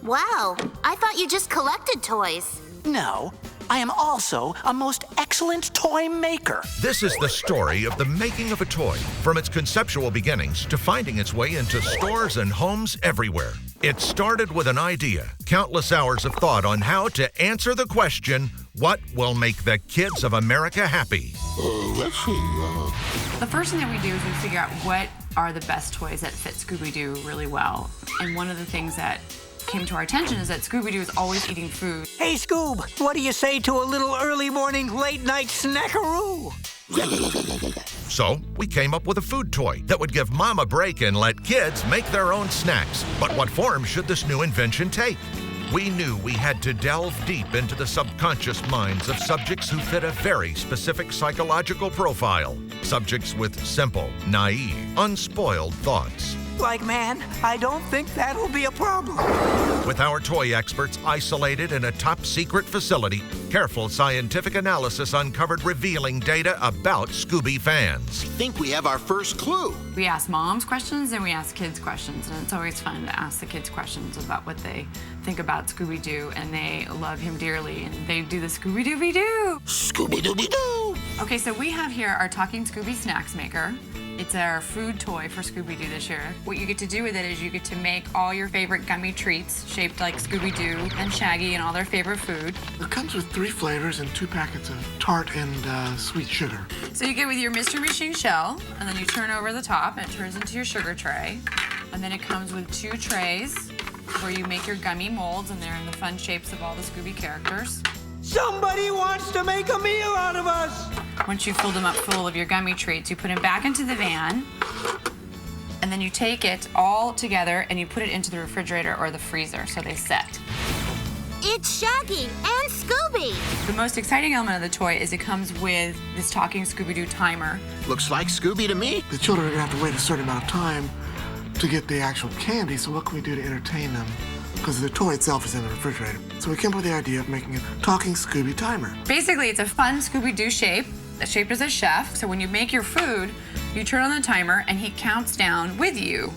Wow, I thought you just collected toys. No, I am also a most excellent toy maker. This is the story of the making of a toy, from its conceptual beginnings to finding its way into stores and homes everywhere. It started with an idea, countless hours of thought on how to answer the question, what will make the kids of America happy? Let's see. The first thing that we do is we figure out what are the best toys that fit Scooby-Doo really well. And one of the things that came to our attention is that Scooby-Doo is always eating food. Hey, Scoob, what do you say to a little early morning, late night snackaroo? So we came up with a food toy that would give Mom a break and let kids make their own snacks. But what form should this new invention take? We knew we had to delve deep into the subconscious minds of subjects who fit a very specific psychological profile. Subjects with simple, naive, unspoiled thoughts. Like, man, I don't think that'll be a problem. With our toy experts isolated in a top-secret facility, careful scientific analysis uncovered revealing data about Scooby fans. I think we have our first clue. We ask moms questions and we ask kids questions, and it's always fun to ask the kids questions about what they think about Scooby-Doo, and they love him dearly, and they do the Scooby-Dooby-Doo. Scooby-Dooby-Doo. Okay, so we have here our Talking Scooby Snacks Maker. It's our food toy for Scooby-Doo this year. What you get to do with it is you get to make all your favorite gummy treats shaped like Scooby-Doo and Shaggy and all their favorite food. It comes with 3 flavors and 2 packets of tart and sweet sugar. So you get with your Mystery Machine shell, and then you turn over the top, and it turns into your sugar tray. And then it comes with 2 trays where you make your gummy molds, and they're in the fun shapes of all the Scooby characters. Somebody wants to make a meal out of us! Once you've filled them up full of your gummy treats, you put them back into the van, and then you take it all together and you put it into the refrigerator or the freezer so they set. It's Shaggy and Scooby. The most exciting element of the toy is it comes with this talking Scooby-Doo timer. Looks like Scooby to me. The children are gonna have to wait a certain amount of time to get the actual candy, so what can we do to entertain them? Because the toy itself is in the refrigerator. So we came up with the idea of making a talking Scooby timer. Basically, it's a fun Scooby-Doo shape that's shaped as a chef. So when you make your food, you turn on the timer and he counts down with you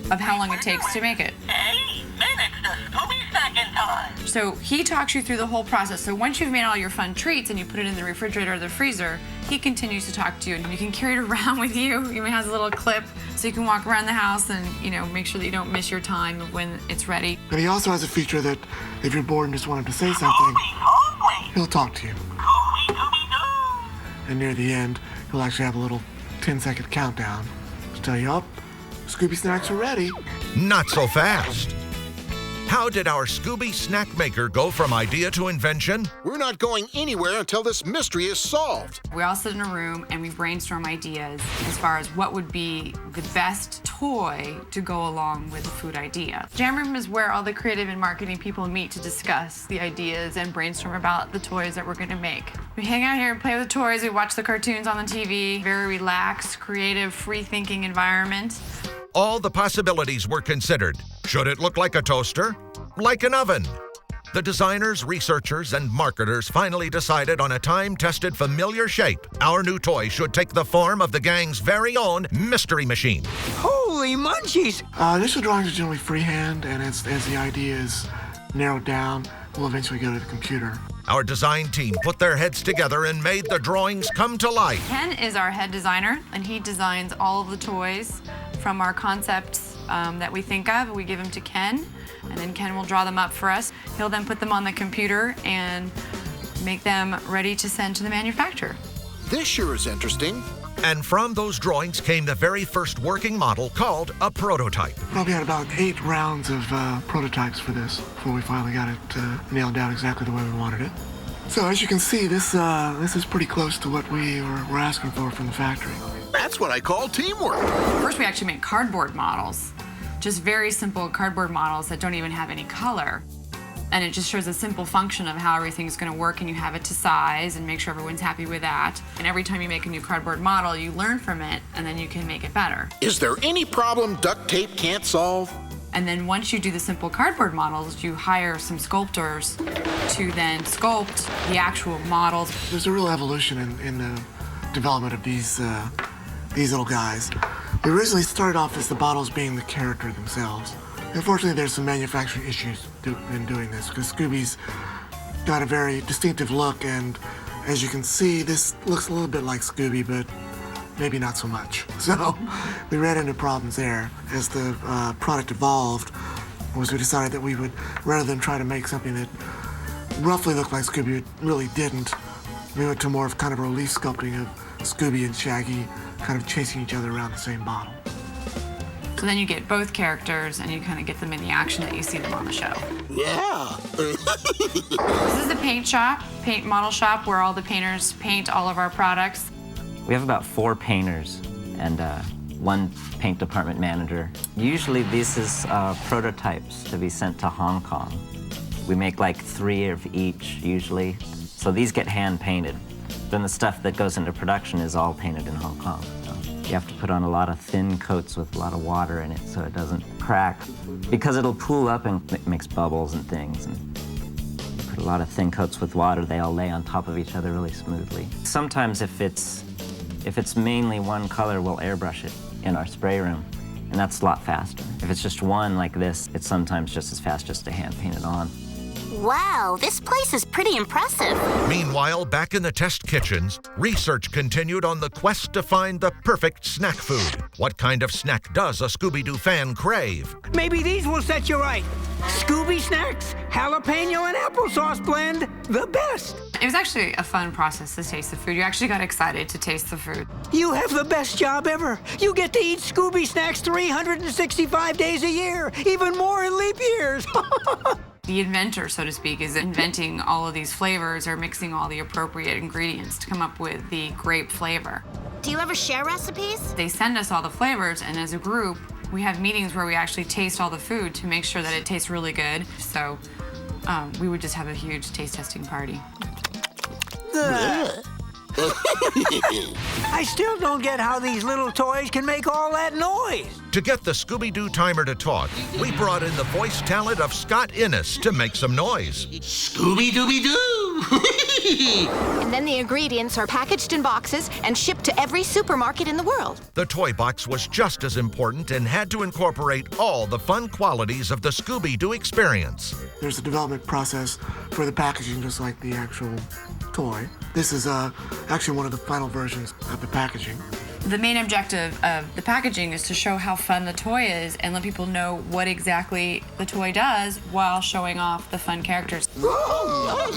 of how long it takes to make it. 8 minutes to Scooby-second time. So he talks you through the whole process. So once you've made all your fun treats and you put it in the refrigerator or the freezer, he continues to talk to you, and you can carry it around with you. He even has a little clip so you can walk around the house and, you know, make sure that you don't miss your time of when it's ready. But he also has a feature that if you're bored and just want him to say something, he'll talk to you. Scooby-Dooby-Doo. And near the end, he'll actually have a little 10-second countdown to tell you, oh, Scooby snacks are ready. Not so fast. How did our Scooby snack maker go from idea to invention? We're not going anywhere until this mystery is solved. We all sit in a room and we brainstorm ideas as far as what would be the best toy to go along with the food idea. Jam Room is where all the creative and marketing people meet to discuss the ideas and brainstorm about the toys that we're gonna make. We hang out here and play with the toys, we watch the cartoons on the TV, very relaxed, creative, free-thinking environment. All the possibilities were considered. Should it look like a toaster? Like an oven? The designers, researchers, and marketers finally decided on a time-tested familiar shape. Our new toy should take the form of the gang's very own Mystery Machine. Holy munchies! Initial drawings are generally freehand, and as the idea is narrowed down, we'll eventually go to the computer. Our design team put their heads together and made the drawings come to life. Ken is our head designer, and he designs all of the toys from our concepts that we think of. We give them to Ken, and then Ken will draw them up for us. He'll then put them on the computer and make them ready to send to the manufacturer. This sure is interesting. And from those drawings came the very first working model called a prototype. Probably had about 8 rounds of prototypes for this before we finally got it nailed down exactly the way we wanted it. So as you can see, this is pretty close to what we were asking for from the factory. That's what I call teamwork. First, we actually make cardboard models, just very simple cardboard models that don't even have any color. And it just shows a simple function of how everything's gonna work, and you have it to size and make sure everyone's happy with that. And every time you make a new cardboard model, you learn from it, and then you can make it better. Is there any problem duct tape can't solve? And then once you do the simple cardboard models, you hire some sculptors to then sculpt the actual models. There's a real evolution in the development of these little guys. We originally started off as the bottles being the character themselves, Unfortunately, there's some manufacturing issues in doing this because Scooby's got a very distinctive look, and as you can see, this looks a little bit like Scooby, but maybe not so much. So we ran into problems there. As the product evolved, we decided that we would, rather than try to make something that roughly looked like Scooby, it really didn't. We went to more of kind of a relief sculpting of Scooby and Shaggy kind of chasing each other around the same bottle. So then you get both characters and you kind of get them in the action that you see them on the show. Yeah. This is the paint shop, paint model shop, where all the painters paint all of our products. We have about 4 painters and 1 paint department manager. Usually this is prototypes to be sent to Hong Kong. We make like 3 of each usually. So these get hand painted. Then the stuff that goes into production is all painted in Hong Kong. So you have to put on a lot of thin coats with a lot of water in it so it doesn't crack. Because it'll pool up and it makes bubbles and things. And put a lot of thin coats with water, they all lay on top of each other really smoothly. Sometimes if it's mainly one color, we'll airbrush it in our spray room, and that's a lot faster. If it's just one like this, it's sometimes just as fast just to hand paint it on. Wow, this place is pretty impressive. Meanwhile, back in the test kitchens, research continued on the quest to find the perfect snack food. What kind of snack does a Scooby-Doo fan crave? Maybe these will set you right. Scooby Snacks, jalapeno and applesauce blend, the best. It was actually a fun process to taste the food. You actually got excited to taste the food. You have the best job ever. You get to eat Scooby Snacks 365 days a year, even more in leap years. The inventor, so to speak, is inventing all of these flavors or mixing all the appropriate ingredients to come up with the grape flavor. Do you ever share recipes? They send us all the flavors, and as a group, we have meetings where we actually taste all the food to make sure that it tastes really good. So we would just have a huge taste testing party. I still don't get how these little toys can make all that noise. To get the Scooby-Doo timer to talk, we brought in the voice talent of Scott Innes to make some noise. Scooby-Dooby-Doo! And then the ingredients are packaged in boxes and shipped to every supermarket in the world. The toy box was just as important and had to incorporate all the fun qualities of the Scooby-Doo experience. There's a development process for the packaging, just like the actual toy. This is actually one of the final versions of the packaging. The main objective of the packaging is to show how fun the toy is and let people know what exactly the toy does while showing off the fun characters.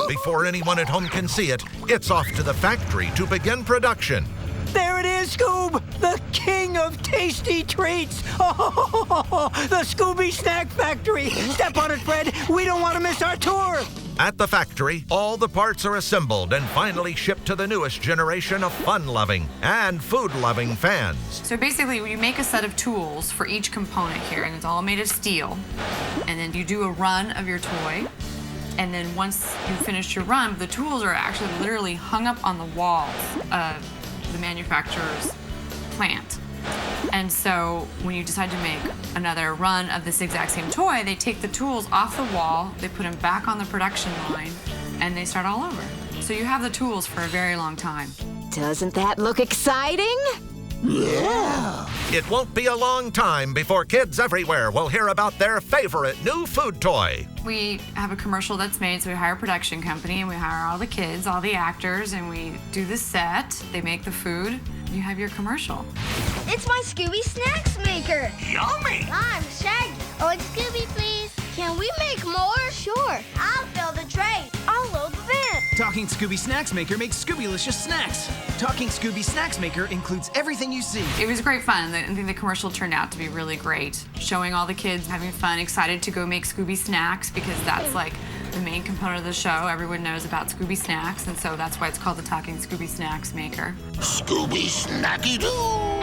Before anyone at home can see it, it's off to the factory to begin production. There it is, Scoob, the king of tasty treats. Oh, the Scooby Snack Factory. Step on it, Fred. We don't want to miss our tour. At the factory, all the parts are assembled and finally shipped to the newest generation of fun-loving and food-loving fans. So basically, you make a set of tools for each component here, and it's all made of steel. And then you do a run of your toy. And then once you finish your run, the tools are actually literally hung up on the walls of the manufacturer's plant. And so when you decide to make another run of this exact same toy, they take the tools off the wall, they put them back on the production line, and they start all over. So you have the tools for a very long time. Doesn't that look exciting? Yeah. It won't be a long time before kids everywhere will hear about their favorite new food toy. We have a commercial that's made, so we hire a production company, and we hire all the kids, all the actors, and we do the set. They make the food. You have your commercial. It's my Scooby Snacks Maker. Yummy! I'm Shaggy. Oh, it's Scooby, please. Can we make more? Sure. I'll fill the tray. I'll load the bin. Talking Scooby Snacks Maker makes Scooby-licious snacks. Talking Scooby Snacks Maker includes everything you see. It was great fun. I think the commercial turned out to be really great. Showing all the kids having fun, excited to go make Scooby snacks because that's like the main component of the show. Everyone knows about Scooby snacks, and so that's why it's called the Talking Scooby Snacks Maker. Scooby Snacky Doo!